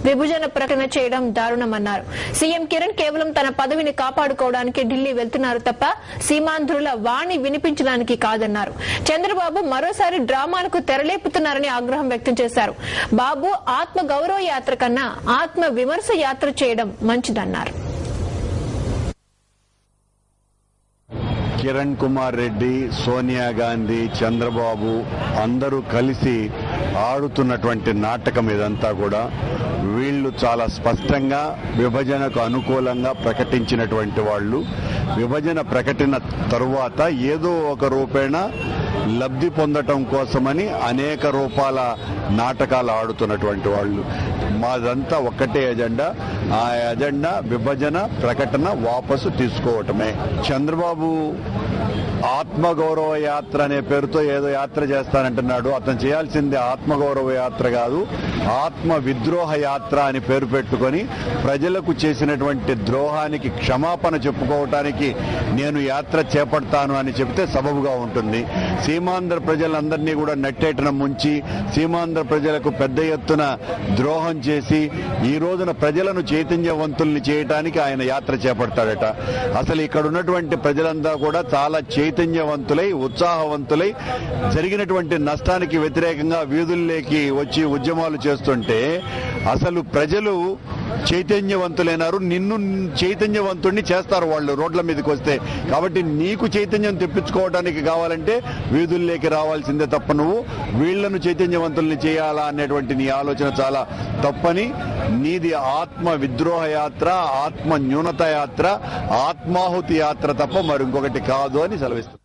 విభజన ప్రకటన చేయడం దారుణమన్నారు. సీఎం కిరణ్ కేవలం తన పదవిని కాపాడుకోవడానికి ఢిల్లీ వెళ్తున్నారు తప్ప సీమాంధ్రుల వాణి వినిపించడానికి కాదన్నారు. చంద్రబాబు మరోసారి డ్రామాలకు తెరలేపుతున్నారని ఆగ్రహం వ్యక్తం చేశారు. బాబు ఆత్మ గౌరవ యాత్ర కన్నా ఆత్మ విమర్శ యాత్ర చేయడం మంచిదన్నారు. కిరణ్ కుమార్ రెడ్డి, సోనియా గాంధీ, చంద్రబాబు అందరూ కలిసి ఆడుతున్నటువంటి నాటకం ఇదంతా కూడా. వీళ్ళు చాలా స్పష్టంగా విభజనకు అనుకూలంగా ప్రకటించినటువంటి వాళ్ళు. విభజన ప్రకటన తరువాత ఏదో ఒక రూపేణ లబ్ధి పొందటం కోసమని అనేక రూపాల నాటకాలు ఆడుతున్నటువంటి వాళ్ళు. మాదంతా ఒక్కటే ఎజెండా. ఆ ఎజెండా విభజన ప్రకటన వాపసు తీసుకోవటమే. చంద్రబాబు ఆత్మగౌరవ యాత్ర అనే పేరుతో ఏదో యాత్ర చేస్తానంటున్నాడు. అతను చేయాల్సింది ఆత్మగౌరవ యాత్ర కాదు, ఆత్మ విద్రోహ యాత్ర అని పేరు పెట్టుకొని ప్రజలకు చేసినటువంటి ద్రోహానికి క్షమాపణ చెప్పుకోవటానికి నేను యాత్ర చేపడతాను అని చెప్తే సబబుగా ఉంటుంది. సీమాంధ్ర ప్రజలందరినీ కూడా నట్టేటన ముంచి సీమాంధ్ర ప్రజలకు పెద్ద ఎత్తున ద్రోహం చేసి ఈ రోజున ప్రజలను చైతన్యవంతుల్ని చేయటానికి ఆయన యాత్ర చేపడతాడట. అసలు ఇక్కడ ఉన్నటువంటి ప్రజలంతా కూడా చాలా చైతన్యవంతులై ఉత్సాహవంతులై జరిగినటువంటి నష్టానికి వ్యతిరేకంగా వీధుల్లోకి వచ్చి ఉద్యమాలు చేస్తుంటే అసలు ప్రజలు చైతన్యవంతులైనారు. నిన్ను చైతన్యవంతుడిని చేస్తారు వాళ్ళు రోడ్ల మీదకి వస్తే. కాబట్టి నీకు చైతన్యం తెప్పించుకోవడానికి కావాలంటే వీధుల్లోకి రావాల్సిందే తప్ప నువ్వు వీళ్లను చైతన్యవంతుల్ని చేయాలా అనేటువంటి నీ ఆలోచన చాలా తప్పని. నీది ఆత్మ విద్రోహ యాత్ర, ఆత్మ న్యూనత యాత్ర, ఆత్మాహుతి యాత్ర తప్ప మరి ఇంకొకటి కాదు అని సెలవిస్తుంది.